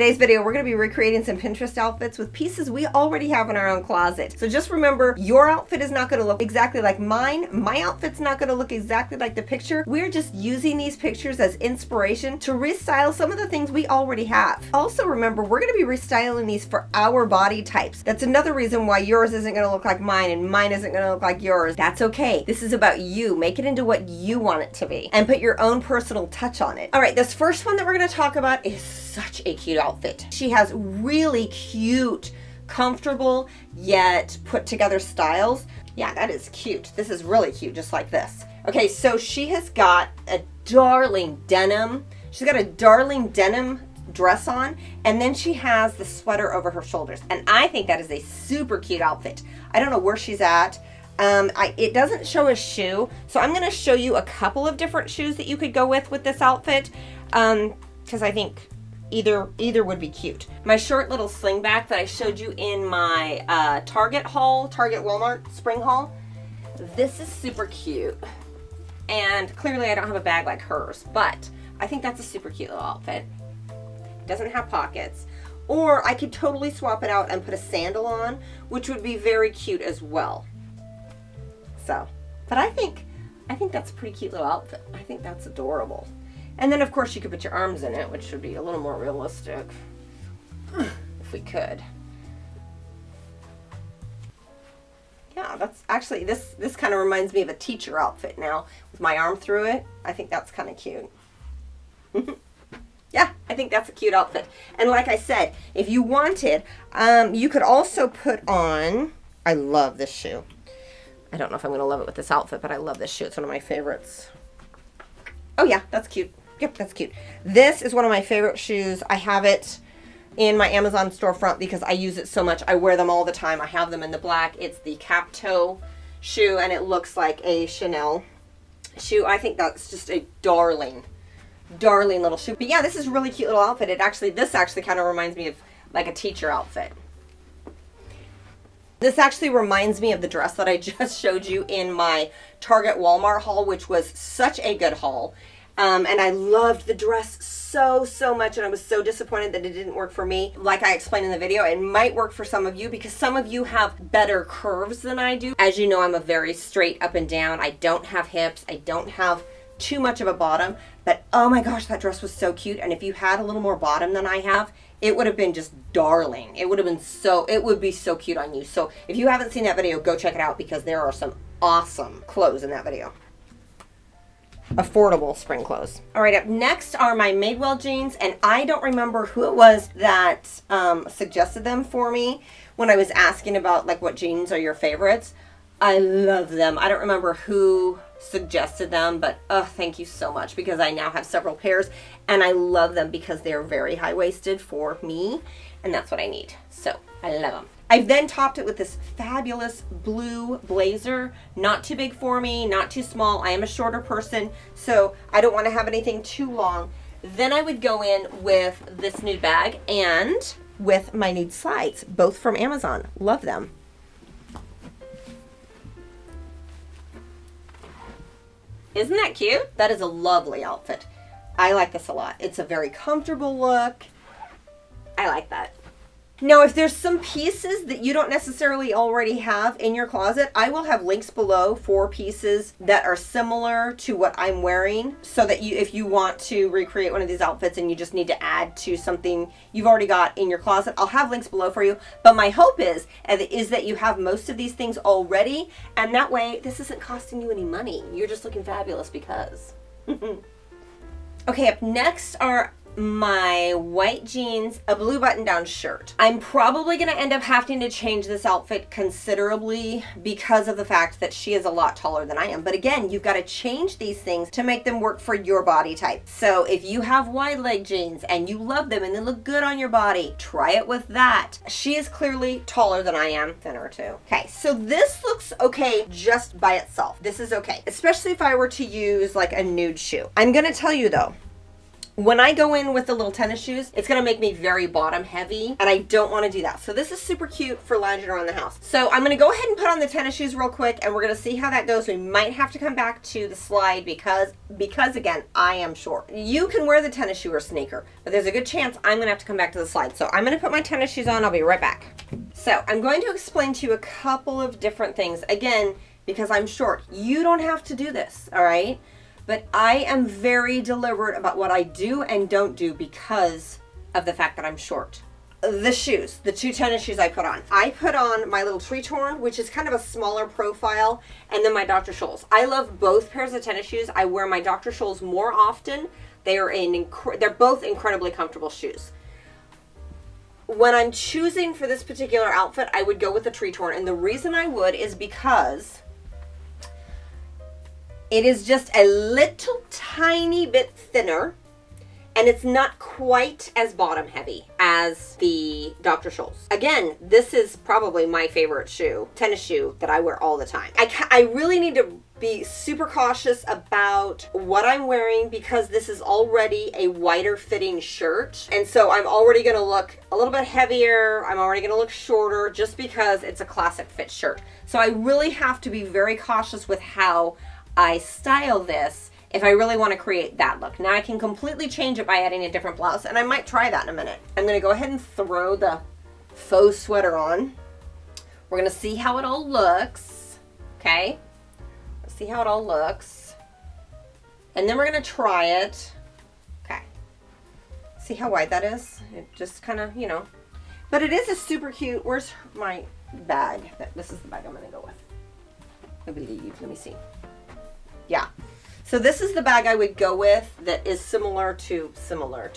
today's video, we're going to be recreating some Pinterest outfits with pieces we already have in our own closet. So just remember, your outfit is not going to look exactly like mine. My outfit's not going to look exactly like the picture. We're just using these pictures as inspiration to restyle some of the things we already have. Also remember, we're going to be restyling these for our body types. That's another reason why yours isn't going to look like mine and mine isn't going to look like yours. That's okay. This is about you. Make it into what you want it to be and put your own personal touch on it. All right, this first one that we're going to talk about is such a cute outfit. She has really cute, comfortable, yet put together styles. Yeah, that is cute. This is really cute, just like this. Okay, so she has got a darling denim. She's got a darling denim dress on, and then she has the sweater over her shoulders. And I think that is a super cute outfit. I don't know where she's at. It doesn't show a shoe, so I'm going to show you a couple of different shoes that you could go with this outfit, because I think either would be cute. My short little slingback that I showed you in my Target Walmart spring haul, this is super cute. And clearly I don't have a bag like hers, but I think that's a super cute little outfit. Doesn't have pockets. Or I could totally swap it out and put a sandal on, which would be very cute as well. So, but I think that's a pretty cute little outfit. I think that's adorable. And then of course you could put your arms in it, which would be a little more realistic if we could. Yeah, that's actually, this kind of reminds me of a teacher outfit now with my arm through it. I think that's kind of cute. Yeah, I think that's a cute outfit. And like I said, if you wanted, you could also put on, I love this shoe. I don't know if I'm going to love it with this outfit, but I love this shoe. It's one of my favorites. Oh yeah, that's cute. Yep, that's cute. This is one of my favorite shoes. I have it in my Amazon storefront because I use it so much. I wear them all the time. I have them in the black. It's the cap toe shoe, and it looks like a Chanel shoe. I think that's just a darling little shoe. But yeah, this is a really cute little outfit. This actually kind of reminds me of like a teacher outfit. This actually reminds me of the dress that I just showed you in my Target Walmart haul, which was such a good haul. And I loved the dress so much, and I was so disappointed that it didn't work for me. Like I explained in the video, it might work for some of you because some of you have better curves than I do. As you know, I'm a very straight up and down. I don't have hips. I don't have too much of a bottom, but oh my gosh, that dress was so cute. And if you had a little more bottom than I have, it would have been just darling. It would be so cute on you. So if you haven't seen that video, go check it out because there are some awesome clothes in that video. Affordable spring clothes. All right, up next are my Madewell jeans, and I don't remember who it was that suggested them for me when I was asking about like what jeans are your favorites. I love them. I don't remember who suggested them, but thank you so much because I now have several pairs and I love them because they're very high-waisted for me and that's what I need. So I love them. I've then topped it with this fabulous blue blazer. Not too big for me, not too small. I am a shorter person, so I don't want to have anything too long. Then I would go in with this nude bag and with my nude slides, both from Amazon. Love them. Isn't that cute? That is a lovely outfit. I like this a lot. It's a very comfortable look. I like that. Now, if there's some pieces that you don't necessarily already have in your closet, I will have links below for pieces that are similar to what I'm wearing so that if you want to recreate one of these outfits and you just need to add to something you've already got in your closet, I'll have links below for you. But my hope is that you have most of these things already, and that way this isn't costing you any money. You're just looking fabulous because. Okay, up next are my white jeans, a blue button-down shirt. I'm probably going to end up having to change this outfit considerably because of the fact that she is a lot taller than I am. But again, you've got to change these things to make them work for your body type. So if you have wide leg jeans and you love them and they look good on your body, try it with that. She is clearly taller than I am, thinner too. Okay, so this looks okay just by itself. This is okay, especially if I were to use like a nude shoe. I'm going to tell you though, When I go in with the little tennis shoes, it's gonna make me very bottom heavy, and I don't wanna do that. So this is super cute for lounging around the house. So I'm gonna go ahead and put on the tennis shoes real quick, and we're gonna see how that goes. We might have to come back to the slide because again, I am short. You can wear the tennis shoe or sneaker, but there's a good chance I'm gonna have to come back to the slide. So I'm gonna put my tennis shoes on, I'll be right back. So I'm going to explain to you a couple of different things. Again, because I'm short, you don't have to do this, all right? But I am very deliberate about what I do and don't do because of the fact that I'm short. The shoes, the 2 tennis shoes I put on. I put on my little Tree Torn, which is kind of a smaller profile, and then my Dr. Scholl's. I love both pairs of tennis shoes. I wear my Dr. Scholl's more often. They're both incredibly comfortable shoes. When I'm choosing for this particular outfit, I would go with the Tree Torn, and the reason I would is because it is just a little tiny bit thinner, and it's not quite as bottom heavy as the Dr. Scholl's. Again, this is probably my favorite shoe, tennis shoe, that I wear all the time. I really need to be super cautious about what I'm wearing because this is already a wider fitting shirt. And so I'm already gonna look a little bit heavier. I'm already gonna look shorter just because it's a classic fit shirt. So I really have to be very cautious with how I style this if I really want to create that look. Now I can completely change it by adding a different blouse, and I might try that in a minute. I'm going to go ahead and throw the faux sweater on. We're going to see how it all looks. Okay? Let's see how it all looks. And then we're going to try it. Okay. See how wide that is? It just kind of, you know. But it is a super cute. Where's my bag? This is the bag I'm going to go with. I believe. Let me see. Yeah. So this is the bag I would go with that is similar to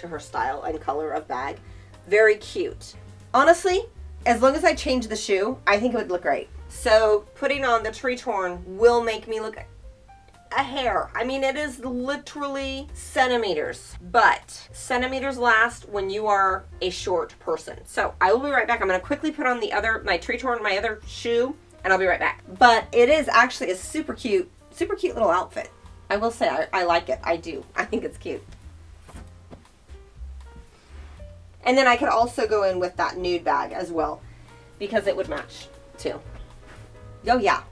her style and color of bag. Very cute. Honestly, as long as I change the shoe, I think it would look great. So putting on the Tree Torn will make me look a hair. I mean, it is literally centimeters, but centimeters last when you are a short person. So I will be right back. I'm going to quickly put on my Tree Torn, my other shoe, and I'll be right back. But it is actually a super cute little outfit. I will say I like it. I do. I think it's cute. And then I could also go in with that nude bag as well because it would match too. Oh yeah.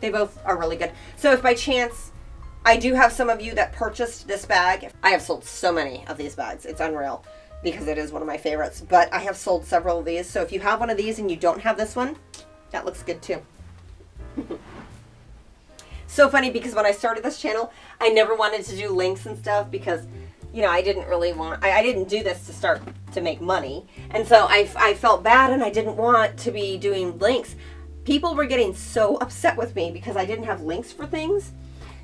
They both are really good. So if by chance I do have some of you that purchased this bag, I have sold so many of these bags. It's unreal because it is one of my favorites, but I have sold several of these. So if you have one of these and you don't have this one, that looks good too. So funny because when I started this channel, I never wanted to do links and stuff because, you know, I didn't really want, I didn't do this to start to make money. And so I felt bad and I didn't want to be doing links. People were getting so upset with me because I didn't have links for things.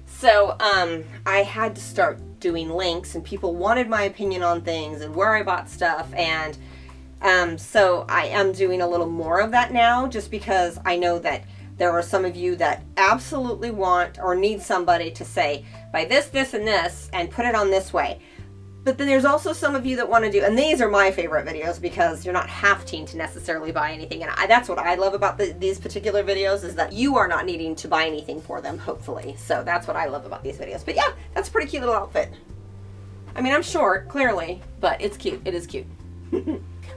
So I had to start doing links and people wanted my opinion on things and where I bought stuff. And so I am doing a little more of that now just because I know that there are some of you that absolutely want or need somebody to say, buy this, this, and this, and put it on this way. But then there's also some of you that want to do, and these are my favorite videos because you're not having to necessarily buy anything. And that's what I love about these particular videos is that you are not needing to buy anything for them, hopefully. So that's what I love about these videos. But yeah, that's a pretty cute little outfit. I mean, I'm short, clearly, but it's cute. It is cute.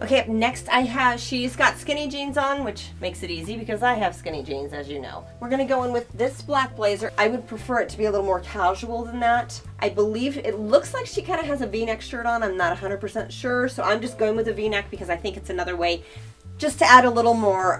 Okay, up next she's got skinny jeans on, which makes it easy because I have skinny jeans, as you know. We're gonna go in with this black blazer. I would prefer it to be a little more casual than that. I believe it looks like she kind of has a V-neck shirt on. I'm not 100% sure, so I'm just going with a V-neck because I think it's another way just to add a little more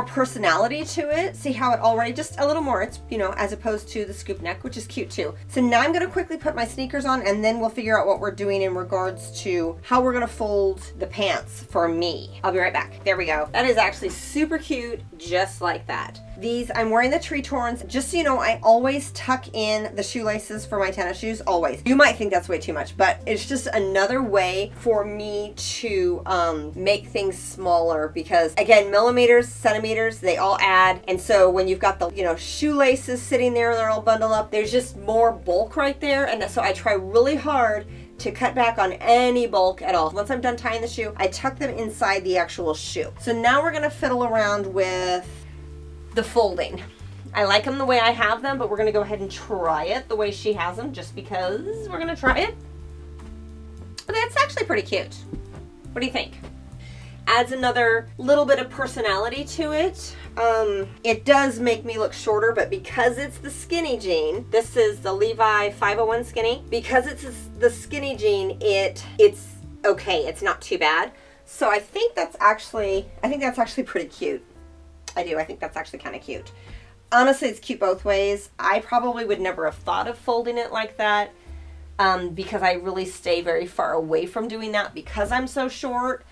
personality to it. See how it already, just a little more, it's, you know, as opposed to the scoop neck, which is cute too. So now I'm going to quickly put my sneakers on and then we'll figure out what we're doing in regards to how we're going to fold the pants for me. I'll be right back. There we go. That is actually super cute, just like that. These, I'm wearing the Tree Torns. Just so you know, I always tuck in the shoelaces for my tennis shoes, always. You might think that's way too much, but it's just another way for me to make things smaller because, again, millimeters, centimeters, they all add. And so when you've got the, you know, shoelaces sitting there, they're all bundled up, there's just more bulk right there. And so I try really hard to cut back on any bulk at all. Once I'm done tying the shoe, I tuck them inside the actual shoe. So now we're gonna fiddle around with the folding. I like them the way I have them, but we're going to go ahead and try it the way she has them just because we're going to try it. But that's actually pretty cute. What do you think? Adds another little bit of personality to it. It does make me look shorter, but because it's the skinny jean, this is the Levi 501 skinny. Because it's the skinny jean, it's okay. It's not too bad. So I think that's actually pretty cute. I do. I think that's actually kind of cute. Honestly, it's cute both ways. I probably would never have thought of folding it like that because I really stay very far away from doing that because I'm so short.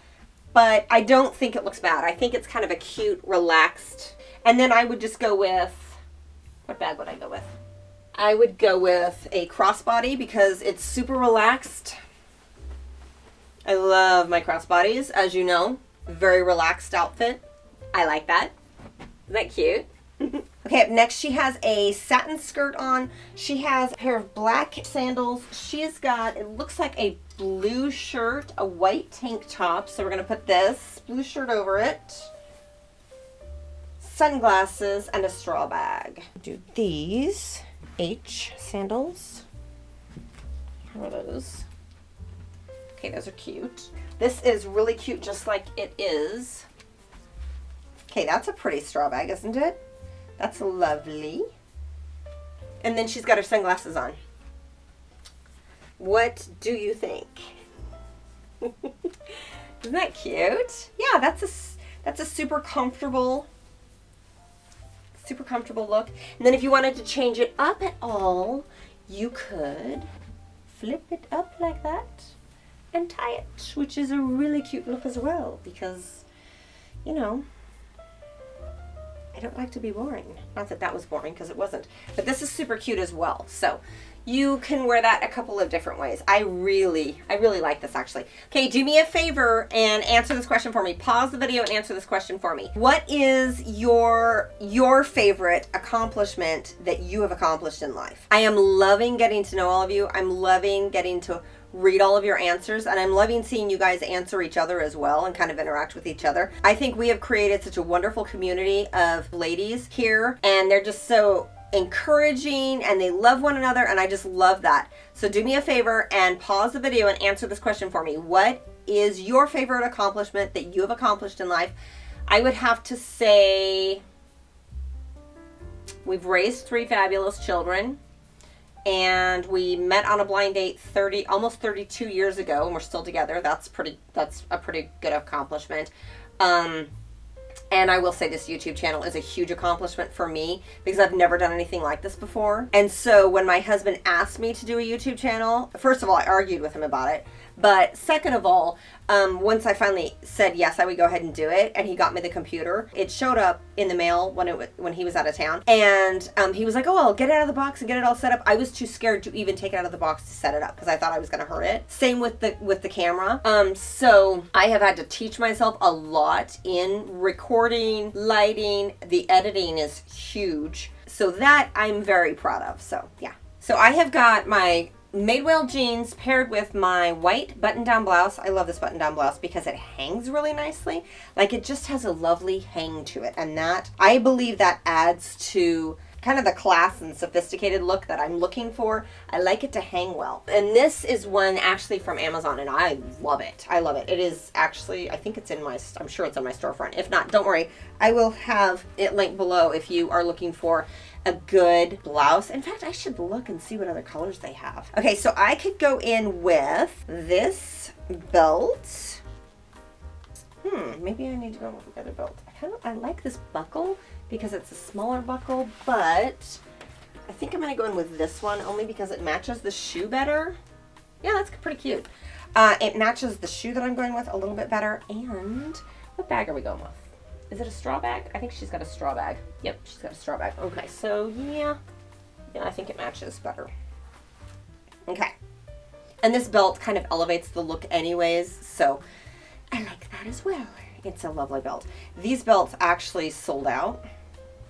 But I don't think it looks bad. I think it's kind of a cute, relaxed. And then I would just go with, what bag would I go with? I would go with a crossbody because it's super relaxed. I love my crossbodies, as you know. Very relaxed outfit. I like that. Isn't that cute? Okay, up next she has a satin skirt on. She has a pair of black sandals. She's got, it looks like a blue shirt, a white tank top. So we're going to put this blue shirt over it. Sunglasses and a straw bag. Do these H sandals. How are those? Okay, those are cute. This is really cute just like it is. Okay, that's a pretty straw bag, isn't it? That's lovely. And then she's got her sunglasses on. What do you think? Isn't that cute? Yeah, that's a super comfortable look. And then if you wanted to change it up at all, you could flip it up like that and tie it, which is a really cute look as well because, you know, I don't like to be boring. Not that that was boring because it wasn't. But this is super cute as well. So you can wear that a couple of different ways. I really like this actually. Okay, do me a favor and answer this question for me. Pause the video and answer this question for me. What is your favorite accomplishment that you have accomplished in life? I am loving getting to know all of you. I'm loving getting to read all of your answers, and I'm loving seeing you guys answer each other as well and kind of interact with each other. I think we have created such a wonderful community of ladies here, and they're just so encouraging and they love one another, and I just love that. So do me a favor and pause the video and answer this question for me. What is your favorite accomplishment that you have accomplished in life? I would have to say we've raised 3 fabulous children. And we met on a blind date almost 32 years ago, and we're still together. That's a pretty good accomplishment. And I will say this YouTube channel is a huge accomplishment for me because I've never done anything like this before. And so when my husband asked me to do a YouTube channel, first of all, I argued with him about it. But second of all, once I finally said yes, I would go ahead and do it, and he got me the computer. It showed up in the mail when he was out of town, and he was like, "Oh, I'll get it out of the box and get it all set up." I was too scared to even take it out of the box to set it up because I thought I was going to hurt it. Same with the camera. So I have had to teach myself a lot in recording, lighting. The editing is huge, so that I'm very proud of. So yeah. So I have got my Madewell jeans paired with my white button-down blouse. I love this button-down blouse because it hangs really nicely. Like, it just has a lovely hang to it. And that, I believe that adds to kind of the class and sophisticated look that I'm looking for. I like it to hang well. And this is one actually from Amazon, and I love it. I love it. It is actually, I think it's in my, I'm sure it's on my storefront. If not, don't worry. I will have it linked below if you are looking for a good blouse. In fact, I should look and see what other colors they have. Okay, so I could go in with this belt. Maybe I need to go with a better belt. I like this buckle because it's a smaller buckle, but I think I'm gonna go in with this one only because it matches the shoe better. Yeah, that's pretty cute. It matches the shoe that I'm going with a little bit better. And what bag are we going with? Is it a straw bag? I think she's got a straw bag. Yep, she's got a straw bag. Okay, so yeah, I think it matches better. Okay. And this belt kind of elevates the look anyways, so I like that as well. It's a lovely belt. These belts actually sold out.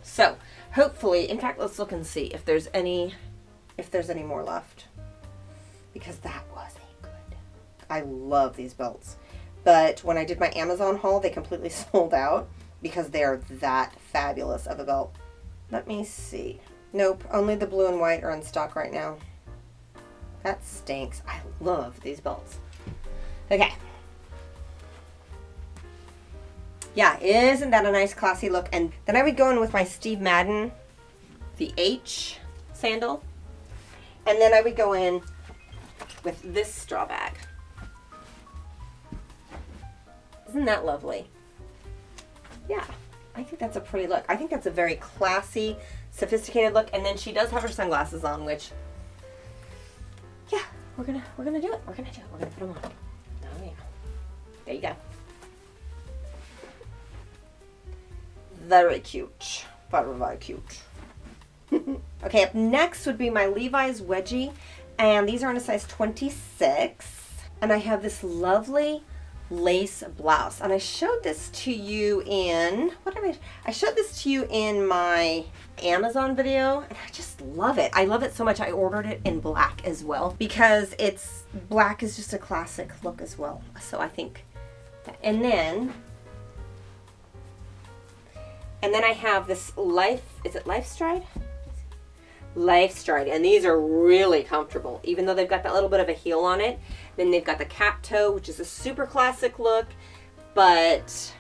So hopefully, in fact, let's look and see if there's any more left. Because that was a good. I love these belts. But when I did my Amazon haul, they completely sold out because they're that fabulous of a belt. Let me see. Nope, only the blue and white are in stock right now. That stinks. I love these belts. Okay. Yeah, isn't that a nice classy look? And then I would go in with my Steve Madden, the H sandal. And then I would go in with this straw bag. Isn't that lovely? Yeah, I think that's a pretty look. I think that's a very classy, sophisticated look. And then she does have her sunglasses on, which, yeah, we're gonna do it. We're gonna put them on. Oh yeah, there you go. Very cute. Very, very cute. Okay, up next would be my Levi's wedgie, and these are in a size 26. And I have this lovely lace blouse, and I showed this to you in I showed this to you in my Amazon video, and I just love it. I love it so much I ordered it in black as well, because black is just a classic look as well. So I think that, and then I have this is it Lifestride? Lifestride, and these are really comfortable, even though they've got that little bit of a heel on it. Then they've got the cap toe, which is a super classic look, but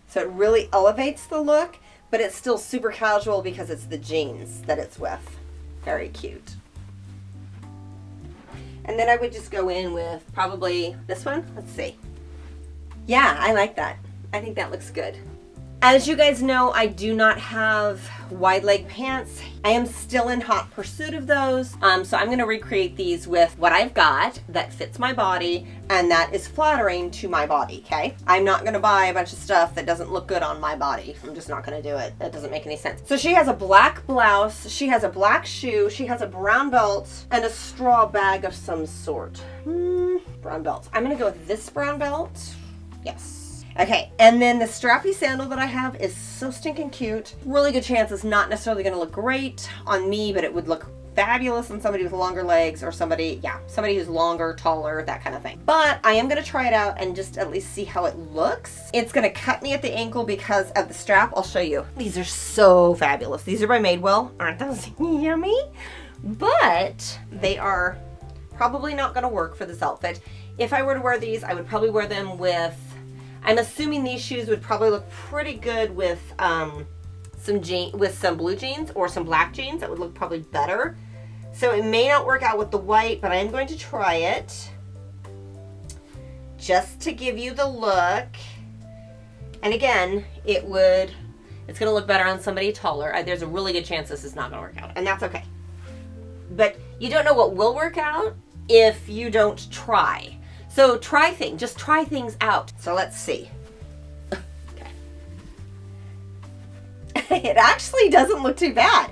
so it really elevates the look, but it's still super casual because it's the jeans that it's with. Very cute. And then I would just go in with probably this one. Let's see. Yeah, I like that. I think that looks good. As you guys know, I do not have wide leg pants. I am still in hot pursuit of those. So I'm going to recreate these with what I've got that fits my body and that is flattering to my body, okay? I'm not going to buy a bunch of stuff that doesn't look good on my body. I'm just not going to do it. That doesn't make any sense. So she has a black blouse, she has a black shoe, she has a brown belt, and a straw bag of some sort. Brown belt. I'm going to go with this brown belt. Yes. Okay, and then the strappy sandal that I have is so stinking cute. Really good chance it's not necessarily gonna look great on me, but it would look fabulous on somebody with longer legs or somebody who's longer, taller, that kind of thing. But I am gonna try it out and just at least see how it looks. It's gonna cut me at the ankle because of the strap. I'll show you. These are so fabulous. These are by Madewell. Aren't those yummy? But they are probably not gonna work for this outfit. If I were to wear these, I would probably wear them with, I'm assuming these shoes would probably look pretty good with some blue jeans or some black jeans. That would look probably better. So it may not work out with the white, but I am going to try it just to give you the look. And again, it's going to look better on somebody taller. There's a really good chance this is not going to work out, and that's okay. But you don't know what will work out if you don't try. So just try things out. So let's see. Okay. It actually doesn't look too bad.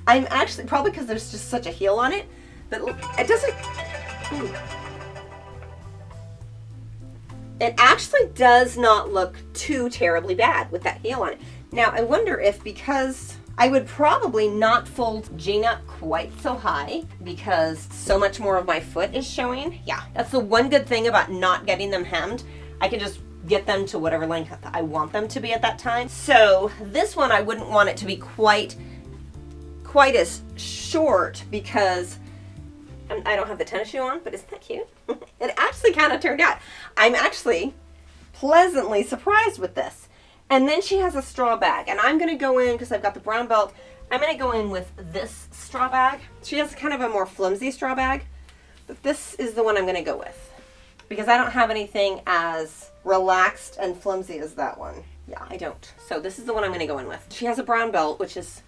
I'm actually, probably because there's just such a heel on it, but it doesn't, it actually does not look too terribly bad with that heel on it. Now I wonder if, because I would probably not fold jean up quite so high because so much more of my foot is showing. Yeah, that's the one good thing about not getting them hemmed. I can just get them to whatever length I want them to be at that time. So this one, I wouldn't want it to be quite as short because I don't have the tennis shoe on, but isn't that cute? It actually kind of turned out. I'm actually pleasantly surprised with this. And then she has a straw bag, and I'm going to go in, because I've got the brown belt, I'm going to go in with this straw bag. She has kind of a more flimsy straw bag, but this is the one I'm going to go with, because I don't have anything as relaxed and flimsy as that one. Yeah, I don't. So this is the one I'm going to go in with. She has a brown belt, which is,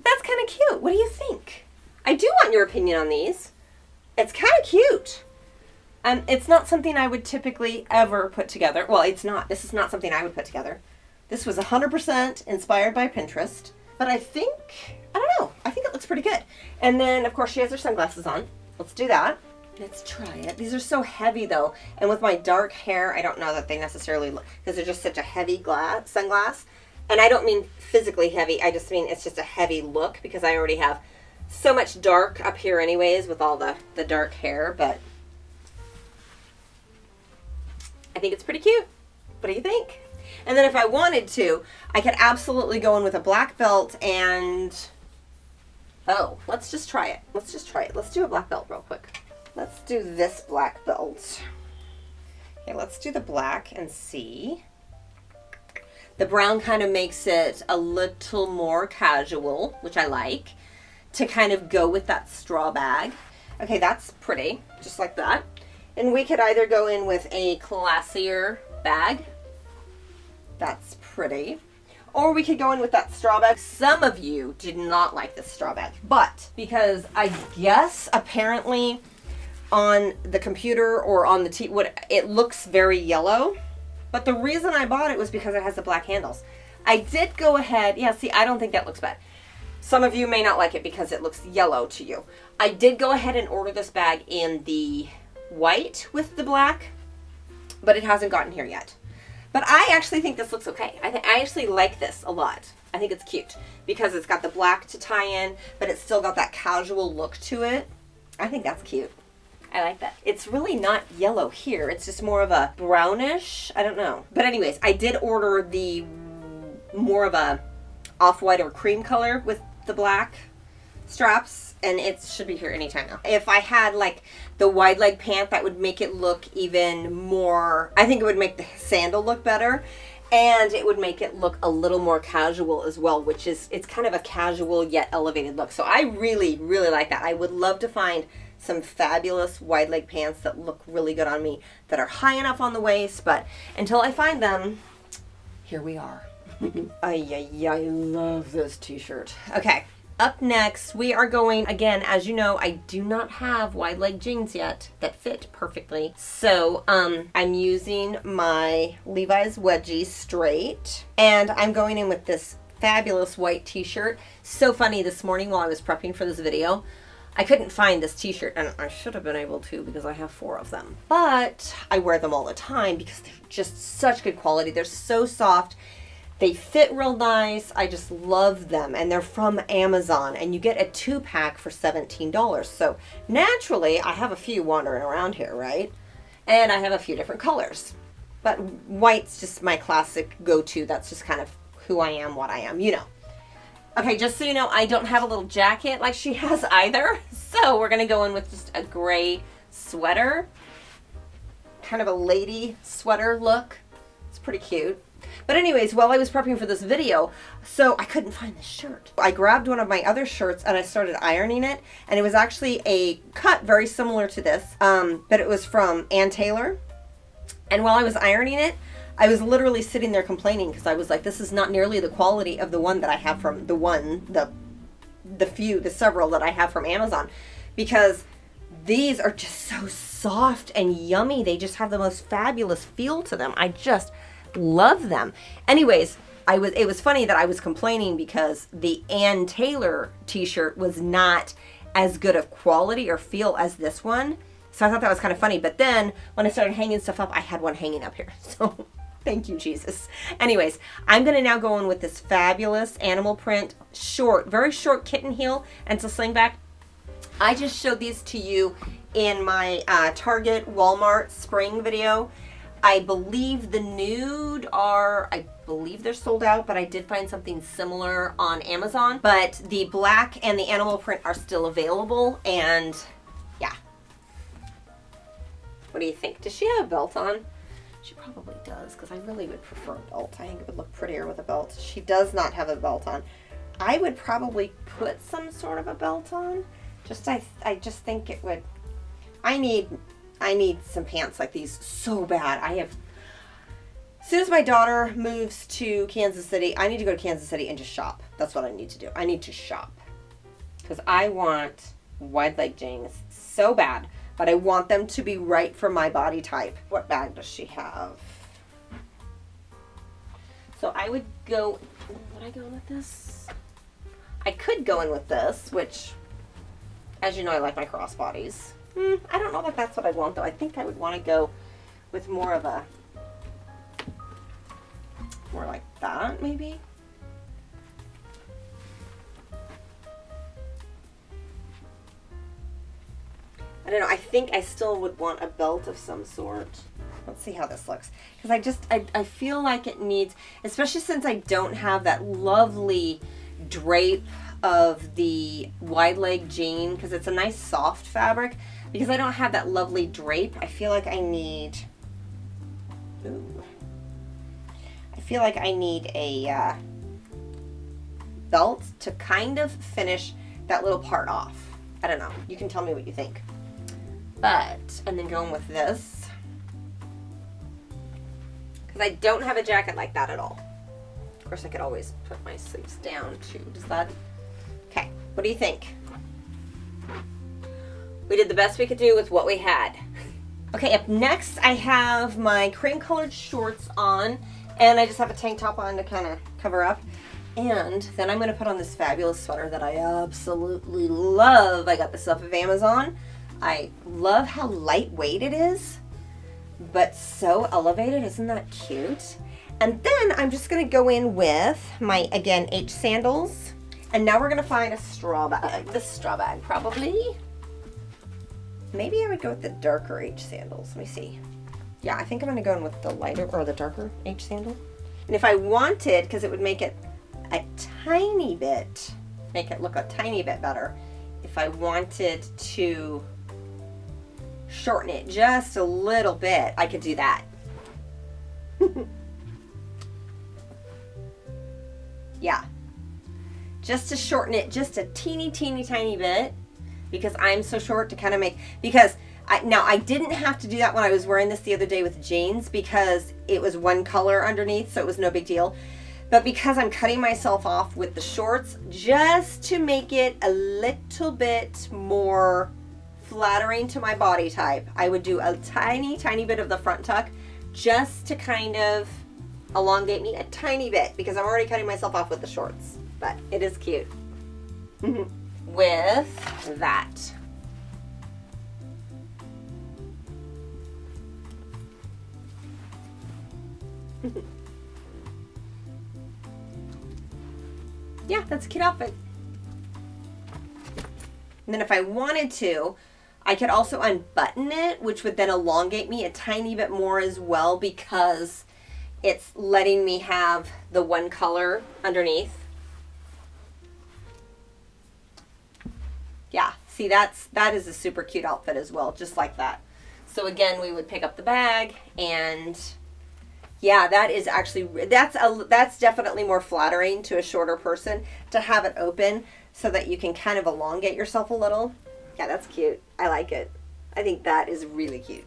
that's kind of cute. What do you think? I do want your opinion on these. It's kind of cute. It's not something I would typically ever put together. Well, it's not. This is not something I would put together. This was 100% inspired by Pinterest, but I don't know, I think it looks pretty good. And then, of course, she has her sunglasses on. Let's do that. Let's try it. These are so heavy, though, and with my dark hair, I don't know that they necessarily look, because they're just such a heavy sunglass. And I don't mean physically heavy, I just mean it's just a heavy look, because I already have so much dark up here anyways with all the dark hair, but I think it's pretty cute. What do you think? And then if I wanted to, I could absolutely go in with a black belt and, oh, let's just try it. Let's just try it. Let's do a black belt real quick. Let's do this black belt. Okay, let's do the black and see. The brown kind of makes it a little more casual, which I like, to kind of go with that straw bag. Okay, that's pretty, just like that. And we could either go in with a classier bag. That's pretty. Or we could go in with that straw bag. Some of you did not like this straw bag, but because I guess apparently on the computer or on the it looks very yellow. But the reason I bought it was because it has the black handles. I did go ahead, yeah, see, I don't think that looks bad. Some of you may not like it because it looks yellow to you. I did go ahead and order this bag in the white with the black, but it hasn't gotten here yet. But I actually think this looks okay. I actually like this a lot. I think it's cute because it's got the black to tie in, but it's still got that casual look to it. I think that's cute. I like that. It's really not yellow here. It's just more of a brownish. I don't know. But anyways, I did order the more of a off-white or cream color with the black straps, and it should be here anytime now. If I had like the wide leg pant, that would make it look even more, I think it would make the sandal look better, and it would make it look a little more casual as well, which is, it's kind of a casual yet elevated look. So I really, really like that. I would love to find some fabulous wide leg pants that look really good on me, that are high enough on the waist, but until I find them, here we are. I love this t-shirt. Okay, up next we are going, again, as you know, I do not have wide leg jeans yet that fit perfectly. So I'm using my Levi's wedgie straight, and I'm going in with this fabulous white t-shirt. So funny, this morning while I was prepping for this video, I couldn't find this t-shirt, and I should have been able to because I have 4 of them. But I wear them all the time because they're just such good quality. They're so soft. They fit real nice. I just love them. And they're from Amazon. And you get a 2-pack for $17. So naturally, I have a few wandering around here, right? And I have a few different colors. But white's just my classic go-to. That's just kind of who I am, what I am, you know. Okay, just so you know, I don't have a little jacket like she has either. So we're going to go in with just a gray sweater. Kind of a lady sweater look. It's pretty cute. But anyways, while I was prepping for this video, so I couldn't find this shirt. I grabbed one of my other shirts and I started ironing it. And it was actually a cut very similar to this. But it was from Ann Taylor. And while I was ironing it, I was literally sitting there complaining because I was like, this is not nearly the quality of the one that I have from the several that I have from Amazon, because these are just so soft and yummy. They just have the most fabulous feel to them. I just love them. Anyways, it was funny that I was complaining because the Ann Taylor t-shirt was not as good of quality or feel as this one. So I thought that was kind of funny. But then when I started hanging stuff up, I had one hanging up here. So thank you, Jesus. Anyways, I'm going to now go in with this fabulous animal print short, very short kitten heel, and it's a slingback. I just showed these to you in my Target Walmart spring video. I believe the nude I believe they're sold out, but I did find something similar on Amazon. But the black and the animal print are still available, and yeah. What do you think? Does she have a belt on? She probably does, because I really would prefer a belt. I think it would look prettier with a belt. She does not have a belt on. I would probably put some sort of a belt on. I just think it would. I need some pants like these so bad. As soon as my daughter moves to Kansas City, I need to go to Kansas City and just shop. That's what I need to do. I need to shop. Because I want wide leg jeans so bad, but I want them to be right for my body type. What bag does she have? So I would go, would I go in with this? I could go in with this, which, as you know, I like my crossbodies. I don't know that that's what I want, though. I think I would want to go with more of a, more like that, maybe. I don't know. I think I still would want a belt of some sort. Let's see how this looks. Because I feel like it needs, especially since I don't have that lovely drape of the wide leg jean, because it's a nice soft fabric, because I don't have that lovely drape. I feel like I need, a belt to kind of finish that little part off. I don't know. You can tell me what you think. But, and then going with this, because I don't have a jacket like that at all. Of course, I could always put my sleeves down too. Does that? Okay. What do you think? We did the best we could do with what we had. Okay, up next I have my cream colored shorts on, and I just have a tank top on to kind of cover up. And then I'm going to put on this fabulous sweater that I absolutely love. I got this off of Amazon. I love how lightweight it is, but so elevated. Isn't that cute? And then I'm just going to go in with my, again, H sandals. And now we're going to find a straw bag. This straw bag, probably. Maybe I would go with the darker H sandals. Let me see. Yeah, I think I'm going to go in with the lighter or the darker H sandal. And if I wanted, because it would make it a tiny bit, make it look a tiny bit better, if I wanted to shorten it just a little bit, I could do that. Yeah. Just to shorten it just a teeny tiny bit, because I'm so short, to kind of make, because now I didn't have to do that when I was wearing this the other day with jeans, because it was one color underneath, so it was no big deal. But because I'm cutting myself off with the shorts, just to make it a little bit more flattering to my body type, I would do a tiny bit of the front tuck, just to kind of elongate me a tiny bit, because I'm already cutting myself off with the shorts. But it is cute. With that. Yeah, that's a cute outfit. And then if I wanted to, I could also unbutton it, which would then elongate me a tiny bit more as well, because it's letting me have the one color underneath. Yeah, see, that is a super cute outfit as well, just like that. So again, we would pick up the bag, and yeah, that is actually, that's definitely more flattering to a shorter person, to have it open so that you can kind of elongate yourself a little. Yeah, that's cute. I like it. I think that is really cute.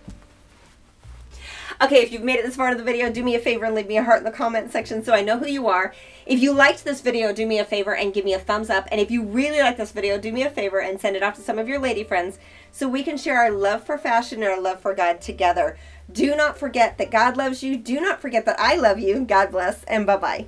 Okay, if you've made it this far into the video, do me a favor and leave me a heart in the comment section so I know who you are. If you liked this video, do me a favor and give me a thumbs up. And if you really like this video, do me a favor and send it off to some of your lady friends so we can share our love for fashion and our love for God together. Do not forget that God loves you. Do not forget that I love you. God bless, and bye-bye.